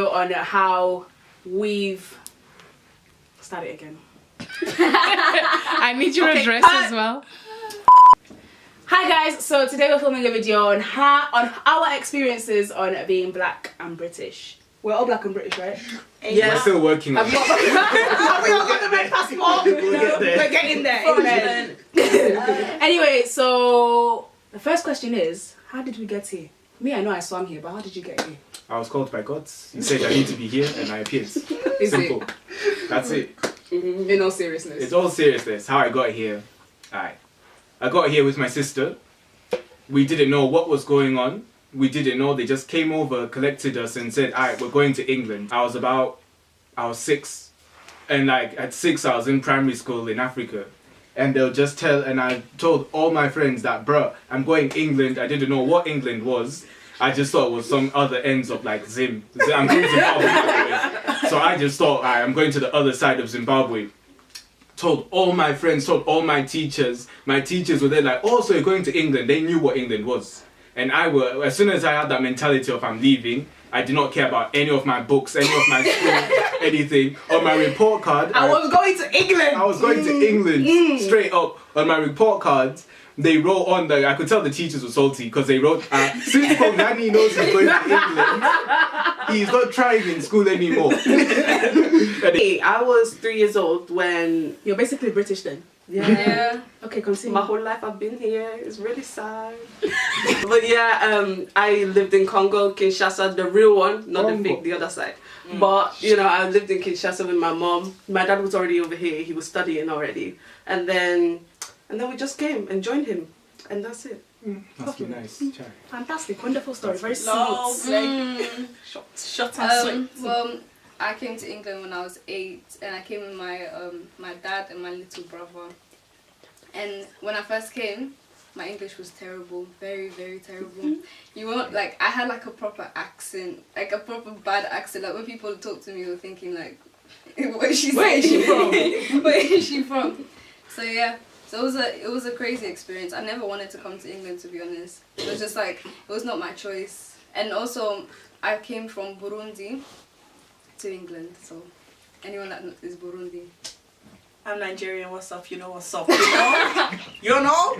On how we've... Start it again. I need your address as well. Hi guys, so today we're filming a video on our experiences on being black and British. We're all black and British, right? Yeah. We're still working on it. Have we all got the red passport? We're getting there. Amen. Anyway, so the first question is, how did we get here? Me, I know I swam here, but how did you get here? I was called by God. He said I need to be here and I appeared. Simple. That's it. In all seriousness. It's all seriousness. How I got here. I got here with my sister. We didn't know what was going on. We didn't know. They just came over, collected us and said, alright, we're going to England. I was 6. And like at 6 I was in primary school in Africa. And they'll just tell, and I told all my friends that, bruh, I'm going England. I didn't know what England was. I just thought it was some other ends of like Zim. I'm from Zimbabwe, by the way. So I just thought, I'm going to the other side of Zimbabwe. Told all my friends, told all my teachers. My teachers were there like, oh, so you're going to England. They knew what England was. And as soon as I had that mentality of I'm leaving, I did not care about any of my books, any of my school, anything. On my report card... I was going to England! I was going to England, straight up. On my report cards, they wrote on the... I could tell the teachers were salty because they wrote, since Pongani knows he's going to England, he's not trying in school anymore. I was 3 years old when... You're basically British then? Yeah. Okay, continue. My whole life I've been here. It's really sad. But yeah, I lived in Congo, Kinshasa, the real one, not the fake, the other side. But, you know, I lived in Kinshasa with my mom. My dad was already over here. He was studying already. And then we just came and joined him. And that's it. Must be nice. Fantastic, wonderful story. Very sweet. Shut and sweet. Well, I came to England when I was 8, and I came with my dad and my little brother. And when I first came, my English was terrible, very, very terrible. You won't I had like a proper accent, like a proper bad accent. Like when people talk to me, they were thinking like, where is she from? Where is she from? So yeah. So it was a crazy experience. I never wanted to come to England, to be honest. It was just like, it was not my choice. And also, I came from Burundi to England, so anyone that is Burundi. I'm Nigerian, what's up, you know what's up, you know? You know?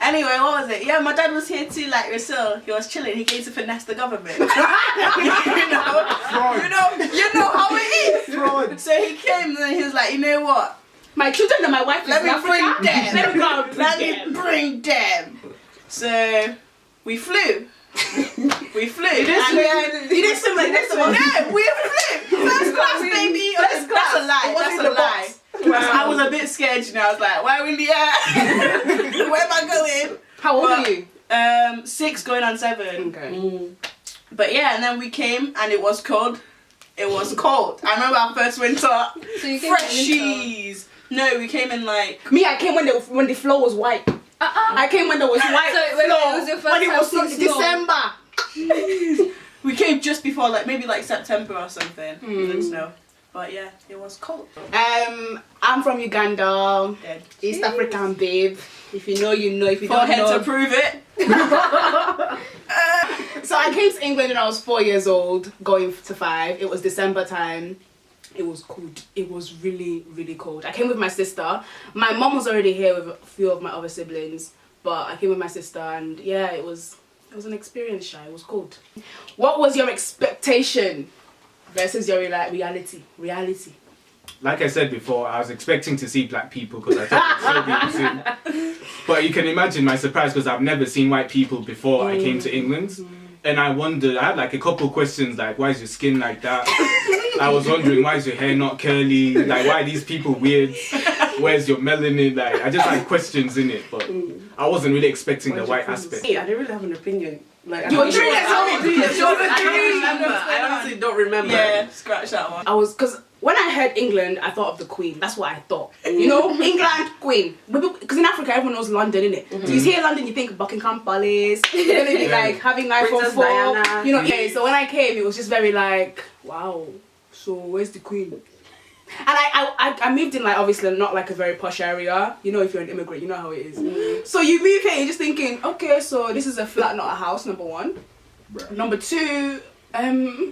Anyway, what was it? Yeah, my dad was here too, like Racyl. He was chilling, he came to finesse the government. you know how it is. Fraud. So he came and he was like, you know what? My children and my wife Let me bring them. Let me go and Let me bring them. So we flew. We flew. You didn't swim like this one. No, we flew. First class, baby. First class. That's a lie. That's a lie. Wow. I was a bit scared, you know. I was like, why are we in the air? Where am I going? How old are you? 6 going on 7. Okay. But yeah, and then we came and it was cold. It was cold. I remember our first winter. So you came Freshies. No, we came in like... Me, I came when the floor was white. I came when there was white So floor. it was your first when it was time seeing snow? December. We came just before, like maybe like September or something. Didn't snow. But yeah, it was cold. I'm from Uganda. Dead. East African babe. If you know, you know. If you don't Forehead know, to prove it. So I came to England when I was 4 years old, going to 5. It was December time. It was cold. It was really, really cold. I came with my sister. My mom was already here with a few of my other siblings, but I came with my sister, and yeah, it was an experience, Shy. It was cold. What was your expectation versus your reality? Like I said before, I was expecting to see black people because I thought it was so soon. But you can imagine my surprise because I've never seen white people before I came to England. And I wondered, I had like a couple questions like, why is your skin like that? I was wondering, why is your hair not curly? Like, why are these people weird? Where's your melanin? Like, I just had questions in it, but I wasn't really expecting the white aspect. Hey, I didn't really have an opinion. Like, You were dreaming. I honestly don't remember. Yeah, scratch that one. Because when I heard England, I thought of the Queen. That's what I thought. You know, England, Queen. Because in Africa, everyone knows London, innit? So you hear London, you think Buckingham Palace. You're gonna be like having iPhone 4. Diana. You know, yeah. So when I came, it was just very like, wow. So where's the Queen? And I moved in like obviously not like a very posh area. You know, if you're an immigrant, you know how it is. So you move here, you're just thinking, okay, so this is a flat, not a house. Number 1. Number 2.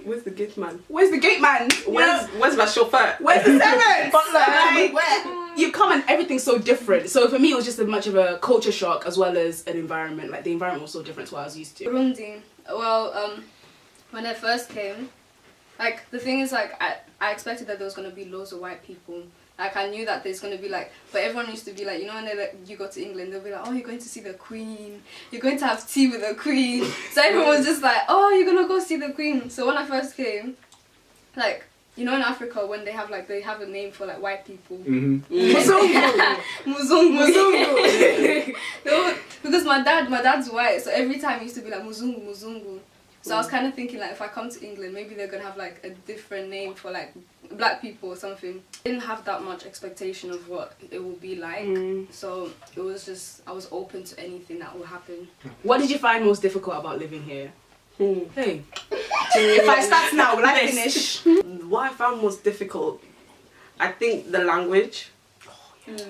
Where's the gate man? Where's the gate man? Where's my chauffeur? Where's the servant? Like, Where? You come and everything's so different. So for me, it was just as much of a culture shock as well as an environment. Like the environment was so different to what I was used to. Burundi. Well, when I first came, like the thing is, like I expected that there was gonna be loads of white people. Like I knew that there's gonna be like, but everyone used to be like, you know, when they like, you go to England, they'll be like, oh, you're going to see the Queen, you're going to have tea with the Queen. So everyone was just like, oh, you're gonna go see the Queen. So when I first came, like, you know, in Africa when they have a name for like white people. Muzungu. Muzungu. Because my dad's white, so every time he used to be like Muzungu, Muzungu. So I was kind of thinking like if I come to England, maybe they're gonna have like a different name for like black people or something. I didn't have that much expectation of what it would be like, so it was just I was open to anything that would happen. What did you find most difficult about living here? Hey, if I start now, will I finish? What I found most difficult, I think the language,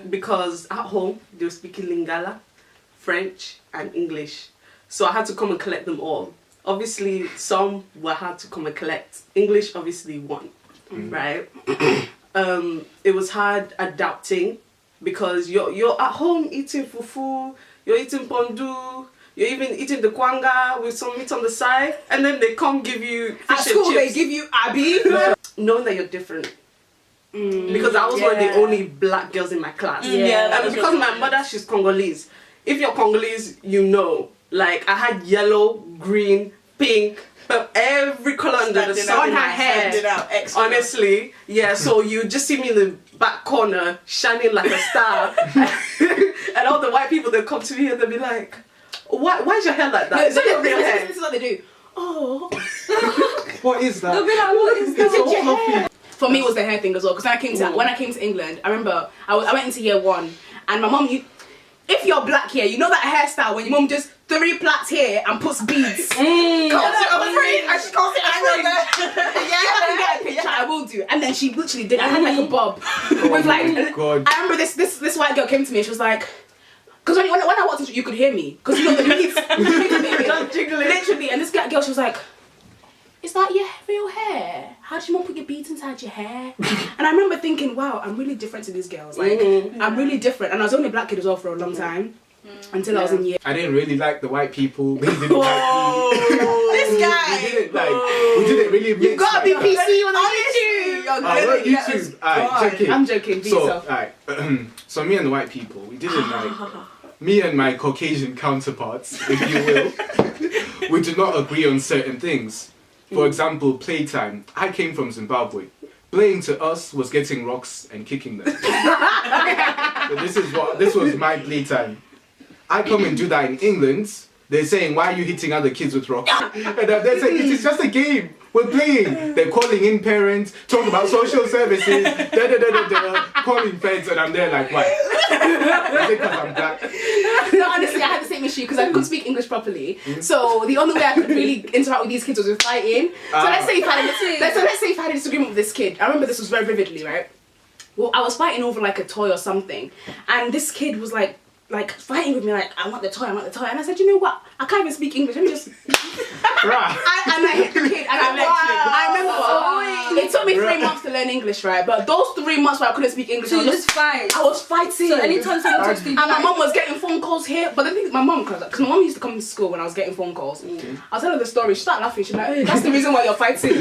because at home they were speaking Lingala, French and English, so I had to come and collect them all. Obviously, some were hard to come and collect. English obviously won, right? It was hard adapting because you're at home eating fufu, you're eating pondu, you're even eating the kwanga with some meat on the side, and then they come give you fish At school, and chips. they give you abi. Knowing that you're different. Because I was one of the only black girls in my class. And because my mother, she's Congolese. If you're Congolese, you know. Like, I had yellow, green, pink, but every color under the sun in my hair. Honestly, yeah, so you just see me in the back corner, shining like a star. And all the white people, they'll come to me and they'll be like, why is your hair like that? Is that your real hair? This is what they do. Oh. What is that? They'll be like, what is that? It's so fluffy. For me, it was the hair thing as well. Because when I came to England, I remember I went into year 1, and my mom, if you're black here, you know that hairstyle when your mom just 3 plaits here and puts beads. I just can't Get a picture, I will do. And then she literally did. I had like a bob with like. God. I remember this white girl came to me. She was like, because when I walked in, you could hear me because you know the beads. Literally, and this girl, she was like, "Is that your real hair? How did your mom put your beads inside your hair?" And I remember thinking, wow, I'm really different to these girls. Like, I'm really different. And I was only a black kid as well for a long time. Until I was in year. I didn't really like the white people. They didn't like me. This guy. We didn't really mix. You gotta be like PC on YouTube. YouTube. Alright, joking. I'm joking. Be So, yourself. alright. So me and the white people, we didn't like. Me and my Caucasian counterparts, if you will, we do not agree on certain things. For example, playtime. I came from Zimbabwe. Playing to us was getting rocks and kicking them. So this was my playtime. I come and do that in England. They're saying, why are you hitting other kids with rocks? And they're saying, it is just a game. We're playing. They're calling in parents, talking about social services, calling feds, and I'm there like, why? Is it because I'm black? No, honestly, I had the same issue because I couldn't speak English properly. So the only way I could really interact with these kids was with fighting. So let's say if I had a disagreement with this kid. I remember this was very vividly, right? Well, I was fighting over like a toy or something, and this kid was like fighting with me, like, I want the toy. And I said, you know what? I can't even speak English. Let me just. And I hit the kid. And I remember it took me 3 months to learn English, right? But those 3 months where I couldn't speak English, So you just fight. I was fighting. So anytime someone talks to you, and my mum was getting phone calls here. But the thing is, my mum, because my mum used to come to school when I was getting phone calls. I'll tell her the story. She started laughing. She's like, hey, that's the reason why you're fighting.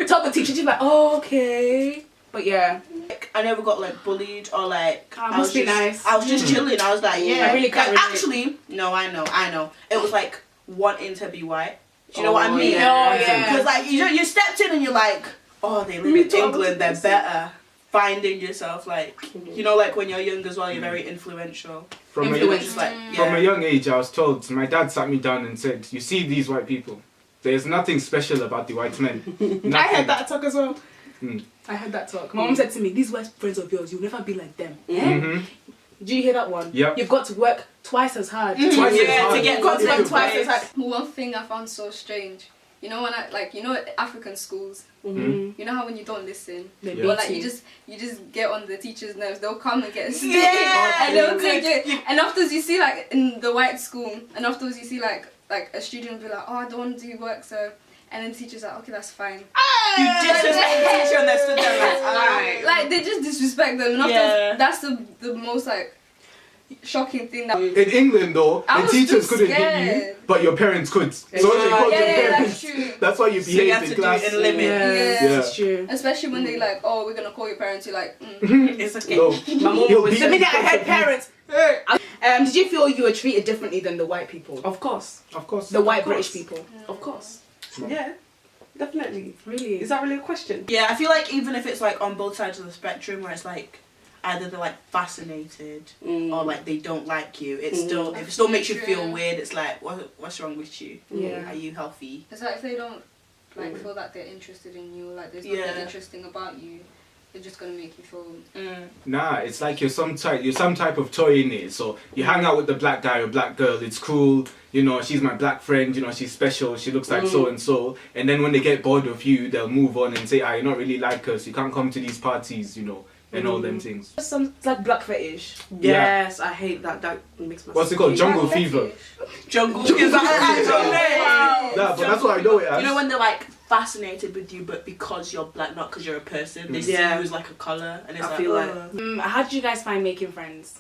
Tell the teacher. She's like, oh, okay. But yeah. I never got like bullied or like. I was nice. I was just chilling. I was like, yeah. I really can't like, relate. actually, no, I know. It was like wanting to be white. Do you know what I mean? Yeah. Because like you stepped in and you're like, oh, they live in England, they're better. Finding yourself, like, you know, like when you're young as well, you're very influential. From a young age, I was told, my dad sat me down and said, you see these white people, there's nothing special about the white men. I had that talk as well. I had that talk. My mom said to me, these white friends of yours, you'll never be like them. Do you hear that one? Yep. You've got to work twice as hard. To get Got to work twice as hard. one thing I found so strange, you know when African schools, you know how when you don't listen, or like you just get on the teacher's nerves, they'll come and get a stick, and they'll take it, and afterwards you see like in the white school, and afterwards you see like a student will be like, oh, I don't want to do work, so And then the teacher's like, okay, that's fine. You disrespect the teacher and they stood there like, alright. Like, they just disrespect them. And Yeah. that's the most, like, shocking thing that... In England, though, I the was teachers too couldn't hit scared. you, but your parents could. So when they called your Yeah, parents, that's true. that's why you So you have behaved to in do class. it in limit. Yeah. It's true. Especially when they like, oh, we're gonna call your parents. You're like, It's okay. No. My mom He'll was beat The minute I heard parents, Did you feel you were treated differently than the white people? Of course. Of course. The white Of course. British people? Of course. Yeah. Definitely. Really? Is that really a question? yeah, I feel like even if it's like on both sides of the spectrum, where it's like either they're like fascinated or like they don't like you, it still makes you feel True. weird. It's like, what's wrong with you? Yeah. Are you healthy? it's like if they don't like feel that they're interested in you, like there's nothing Yeah. interesting about you, they're just gonna make you feel. Nah, it's like you're some type of toy in it. So you hang out with the black guy or black girl, it's cool. You know, she's my black friend. You know, she's special. She looks like so and so. And then when they get bored of you, they'll move on and say, you're not really like us. You can't come to these parties. You know, and all them things. It's like black fetish. Yes, I hate that. That makes my What's it called? Jungle fever. Jungle is that Nah, but that's what I know it as. You know when they're like fascinated with you, but because you're black, not because you're a person, they see you as like a colour, and it's I feel like How did you guys find making friends?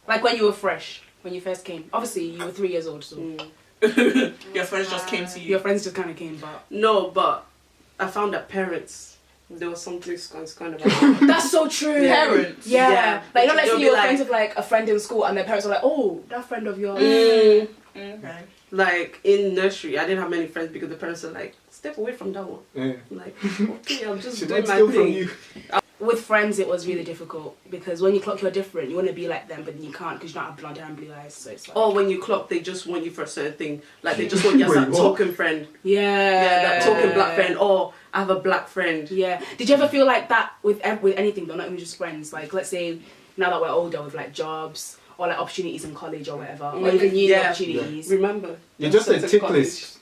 Like when you were fresh, when you first came. Obviously, you were 3 years old, so your friends just came to you. your friends just kind of came, but... no, but I found that parents, there was something kind of That's so true. Parents. Yeah. Yeah. Like, you know, like, They'll say be you were like- friends with, like, a friend in school, and their parents were like, oh, that friend of yours. Okay. like in nursery. I didn't have many friends because the parents were like, step away from that one. Yeah. I'm like, okay, I'll just Should do I my steal from thing. you? With friends, it was really difficult, because when you clock you're different, you want to be like them, but then you can't because you don't have blonde hair and blue eyes, so it's like... Or when you clock, they just want you for a certain thing. Like they just want you as that Wait, what? token friend. Yeah, that token black friend. Or I have a black friend. Yeah. Did you ever feel like that with anything, though, not even just friends? Like, let's say now that we're older, with like jobs or like opportunities in college or whatever, or even uni opportunities. Remember, You're just a That's tick college. list.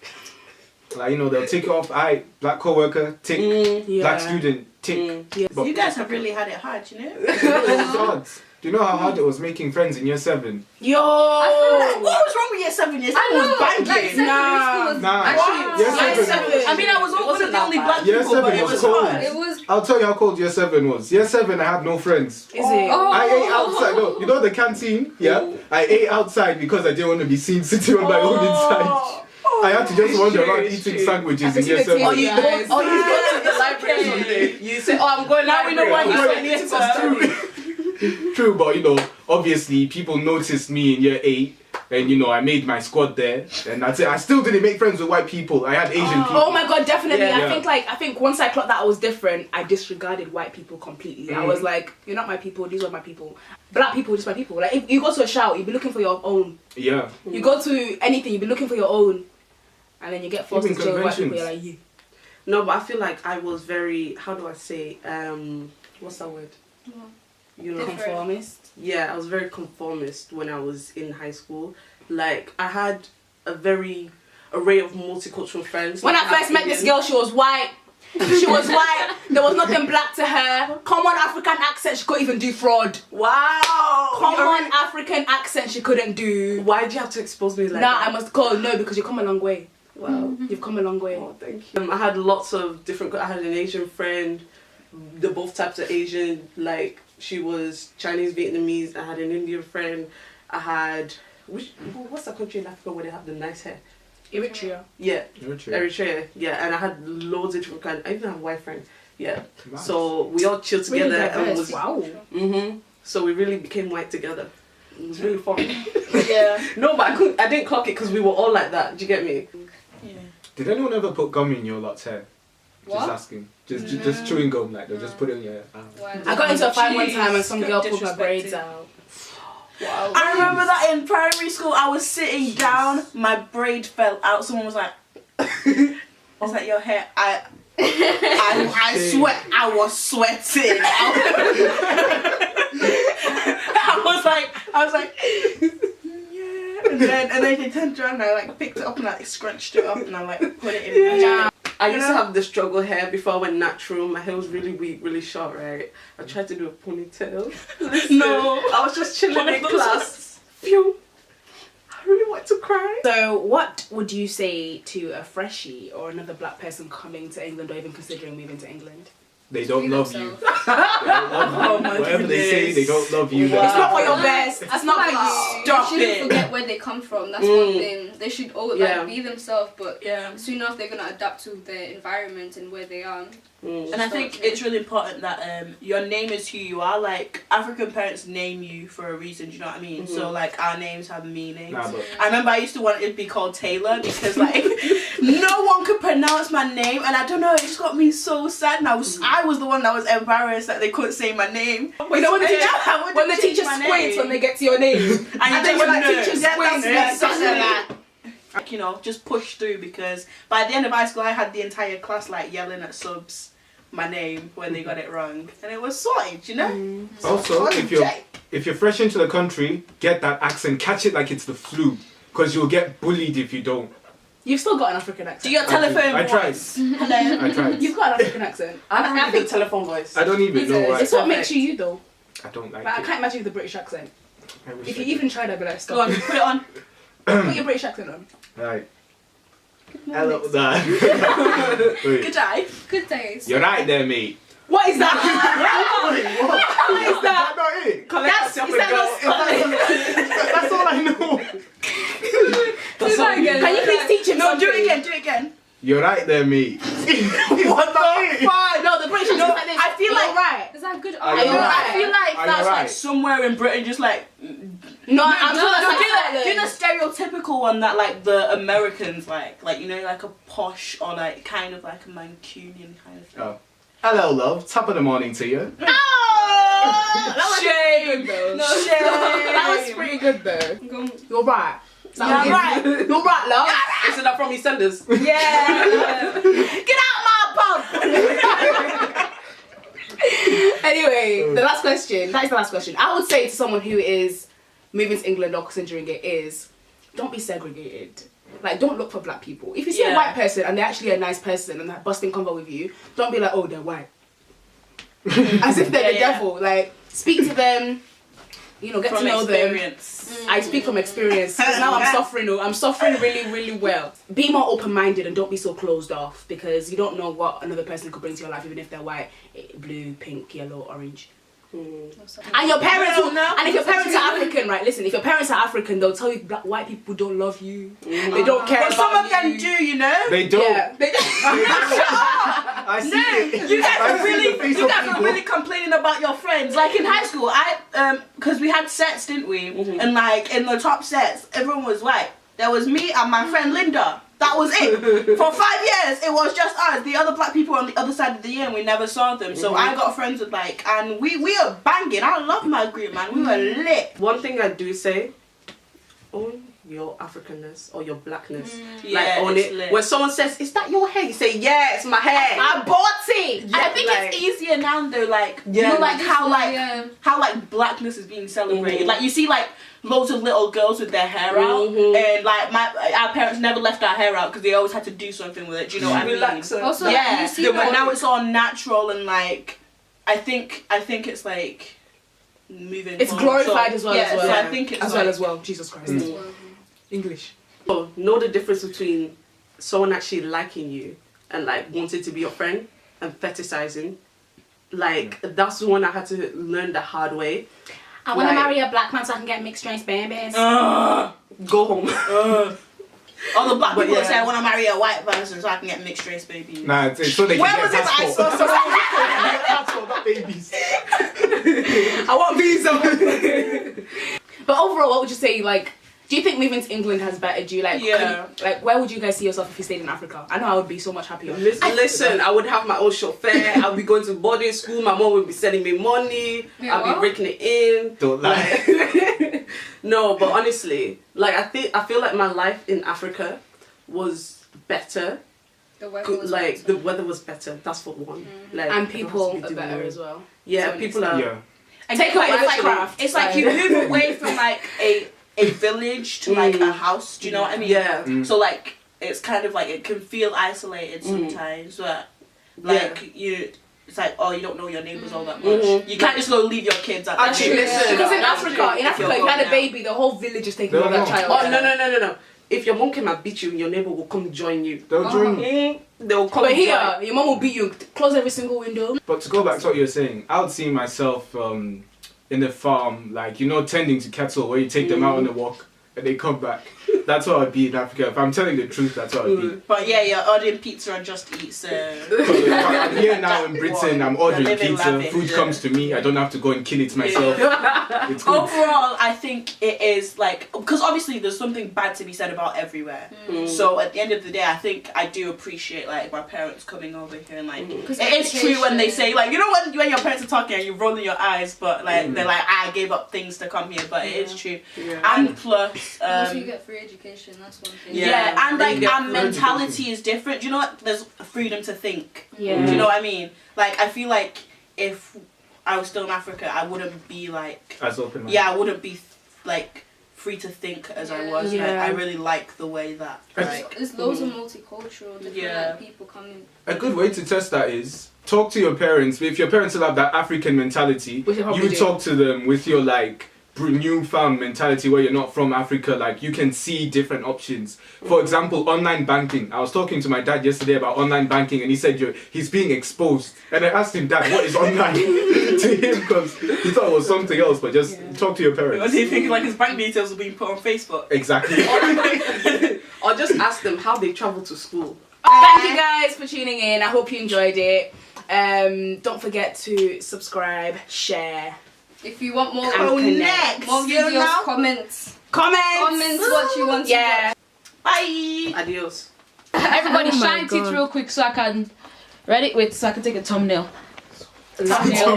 Like, you know, they'll tick off, black co-worker, tick, black student, tick. Yeah. But You guys have really had it hard, you know? it was hard. Do you know how hard it was making friends in year 7? Yo! What was wrong with year 7 years? I was banging. Like, secondary school was Nah. actually Year 7. I mean, I was one of the only black Year people, but 7 it was was cold. hard. It was. I'll tell you how cold year 7 was. Year 7, I had no friends. Is it? Oh. I ate outside. No, you know the canteen? Yeah? I ate outside because I didn't want to be seen sitting on my own inside. I had to just wander around eating sandwiches in year 7. Oh, you you go to the library someday. You say, oh, I'm going Now we know why library. he's so near True, but you know, obviously people noticed me in year 8, and you know, I made my squad there, and that's it. I still didn't make friends with white people. I had Asian people. Oh my god, definitely. Yeah. I think once I clocked that I was different, I disregarded white people completely. I was like, you're not my people, these are my people. Black people, just my people. Like if you go to a shout, you'll be looking for your own. Yeah. You go to anything, you'll be looking for your own. And then you get forced Even to jail with white people, conventions. you're like, No, but I feel like I was very, how do I say, what's that word? You know, Different. conformist. yeah, I was very conformist when I was in high school. Like, I had a very array of multicultural friends. When like, I first met this Indian. girl, she was white. She was white. There was nothing black to her. Common African accent, she couldn't even do fraud. Wow! Common African accent, she couldn't do. Why do you have to expose me like Nah, that? I must call no because you've come a long way. Wow. You've come a long way. Oh, thank you. I had lots of different. I had an Asian friend. The both types of Asian. Like she was Chinese, Vietnamese. I had an Indian friend. I had what's that country in Africa where they have the nice hair? Eritrea. Yeah, You're true. Eritrea. Yeah, and I had loads of different kinds. I even have a white friend. Yeah. Nice. So we all chilled Really together and diverse. was Wow. So we really became white together. It was really fun. Yeah. No, but I didn't clock it because we were all like that. Do you get me? Yeah. Did anyone ever put gum in your lot's hair? Just What? asking. Just chewing gum, like they'll just put it in your hair. Why? I got into a fight one Jeez, time and some got girl pulled my disrespected. braids out. Wow. I remember that in primary school, I was sitting down, my braid fell out. Someone was like, "Is that your hair?" I sweat. I was sweating. I was like, yeah. And then they turned around and I like picked it up and I like scrunched it up and I like put it in my jacket. I used to have the struggle hair before I went natural. My hair was really weak, really short, right? I tried to do a ponytail. No. I was just chilling One of in those class. Phew. I really want to cry. So, what would you say to a freshie or another black person coming to England or even considering moving to England? They don't love you. themselves. They don't love you. my Whatever they say, goodness. they don't love you. Wow. It's not for your best. It's not for you. Stop They shouldn't it. forget where they come from. That's one thing. They should all Yeah. be themselves, but Yeah. soon enough they're gonna adapt to their environment and where they are. And I think it's really important that your name is who you are. Like, African parents name you for a reason, do you know what I mean? So, like, our names have meanings. Nah, but I remember I used to want it to be called Taylor because, like, no one could pronounce my name, and I don't know, it just got me so sad. And I was the one that was embarrassed that they couldn't say my name. You know when the teacher squints when they get to your name, and then you when that just teacher know. squints, That's something like that. Like, you know, just push through, because by the end of high school I had the entire class like yelling at subs my name when they got it wrong, and it was sorted, you know. also, if you're fresh into the country, get that accent, catch it like it's the flu, because you'll get bullied if you don't. You've still got an African accent. Do your telephone I tried. voice. Hello. I tried. You've got an African accent. I have a really good telephone voice. I don't even know why. It's what makes you though. I don't like But I it. can't imagine the British accent. I wish If I you did. even tried, I'd be like, Go stop. on, put it on. Put your British accent on. Right. Hello, nah. Wait. Good eye. Good days. You're right there, mate. What is that? What is that? Is that not it? That's That's all I know. That's all you Can you please teach him No, something? do it again. Do it again. You're right there, mate. What the Fine. No, the British accent like this. I feel like- right. Is that good? Are you right? I feel like Are you that's like right? somewhere in Britain, just like. No, I'm sure that's do the like stereotypical one that like the Americans like you know, like a posh or like kind of like a Mancunian kind of thing. Oh. Hello, love. Top of the morning to you. Shame. Though. No, shame. That was pretty good though. Go. You're right. Yeah, right. You're right, love. Isn't that from EastEnders? Yeah. Get out my pub. Anyway, the last question. That is the last question. I would say to someone who is moving to England or considering it is, don't be segregated. Like, don't look for black people. If you see a Yeah. white person and they're actually a nice person and they're busting convo with you, don't be like, oh, they're white. As if they're the devil. Like, speak to them. You know, get From to know experience. them. I speak from experience. 'Cause now I'm suffering. I'm suffering really, really well. Be more open-minded and don't be so closed off, because you don't know what another person could bring to your life, even if they're white, blue, pink, yellow, orange. And your parents will, and if your parents are African, right? Listen, if your parents are African, they'll tell you black white people don't love you. They don't care But about some of them you. do, you know. They don't. Yeah, they I see it. You guys I are see really, the face you of guys are people. really complaining about your friends. Like in high school, because we had sets, didn't we? And like in the top sets, everyone was white. There was me and my friend Linda. That was it. For 5 years, it was just us. The other black people on the other side of the year, and we never saw them. So I got friends with like, and we are banging. I love my group, man. We were lit. One thing I do say, own your Africanness or your blackness. Yeah, Like, own it's it. lit. When someone says, is that your hair? You say, yeah, it's my hair. I bought it. Yeah, I think like- it's easier now though. Like Yeah, you know, like how like Yeah. how like blackness is being celebrated. Like you see like loads of little girls with their hair out, and like our parents never left our hair out because they always had to do something with it. Do you know what I mean? Relaxer. Also, Yeah, you see but that- now it's all natural and like I think it's like moving. It's on. glorified So, as well. Yeah, as well. so I think it's as like, well as well. Jesus Christ. English. So, know the difference between someone actually liking you and like wanting to be your friend and fetishizing. Like, that's the one I had to learn the hard way. I want to Like- marry a black man so I can get mixed race babies. Go home. all the black But people yeah. say I want to marry a white person so I can get mixed race babies. Nah, it's so they Where can was get it that I passport. saw Passport, not babies. I want visa. But overall, what would you say? Like, do you think moving to England has bettered you? Like, Yeah. like where would you guys see yourself if you stayed in Africa? I know I would be so much happier. Listen, I would have my own chauffeur. I'll be going to boarding school. My mom would be sending me money. Yeah, I'll be what? breaking it in. Don't lie. Like, no, but honestly, like I feel like my life in Africa was better. The weather was Like better. the weather was better. That's for one. Like, And it people has to are be better doing- as well. Yeah, to an people extent. are. Yeah. And Take away it's the like craft. It's like you move away from like a village to like a house. Do you know what I mean? Yeah. So like it's kind of like it can feel isolated sometimes, but like it's like, oh, you don't know your neighbours all that much. You can't just go leave your kids at that. Actually, listen. Because in Africa, if you had a baby, the whole village is taking over that child. Oh, no. If your mom came and beat you, your neighbour will come join you. They'll join you. They'll come. But here, your mom will beat you. Close every single window. But to go back to what you were saying, I would see myself in the farm, like, you know, tending to cattle, where you take them out on a walk and they come back. That's what I'd be in Africa. If I'm telling the truth, that's what I'd be. But yeah, you're ordering pizza and Just Eat, so... I'm here now in Britain, I'm ordering living pizza, lavish, food comes to me, I don't have to go and kill it myself. It's good. Overall, I think it is like, because obviously there's something bad to be said about everywhere. So at the end of the day, I think I do appreciate like my parents coming over here and like, it is true when they say like, you know when your parents are talking and you're rolling your eyes, but like they're like, I gave up things to come here, but it is true. And plus, also you get free education. That's one thing. Yeah, and like our mentality is different. Do you know what? There's freedom to think. Yeah. Do you know what I mean? Like I feel like if I was still in Africa, I wouldn't be like as open. Yeah, I wouldn't be like free to think as I was. Yeah. Like, I really like the way that like there's loads of multicultural different like, people coming. A good way to test that is talk to your parents. If your parents still have that African mentality, you talk to them with your like newfound mentality where you're not from Africa. Like you can see different options. For example, online banking. I was talking to my dad yesterday about online banking and he said he's being exposed. And I asked him, Dad, what is online? to him because he thought it was something else, but just talk to your parents. What do you think? Like his bank details are being put on Facebook? Exactly. Or just ask them how they travel to school. Thank you guys for tuning in. I hope you enjoyed it. Don't forget to subscribe, share. If you want more, Connect. more videos, comments what you want to watch. Bye. Adios. Everybody Oh my shine teeth God. real quick so I can... Ready? Wait, so I can take a thumbnail. Thumbnail.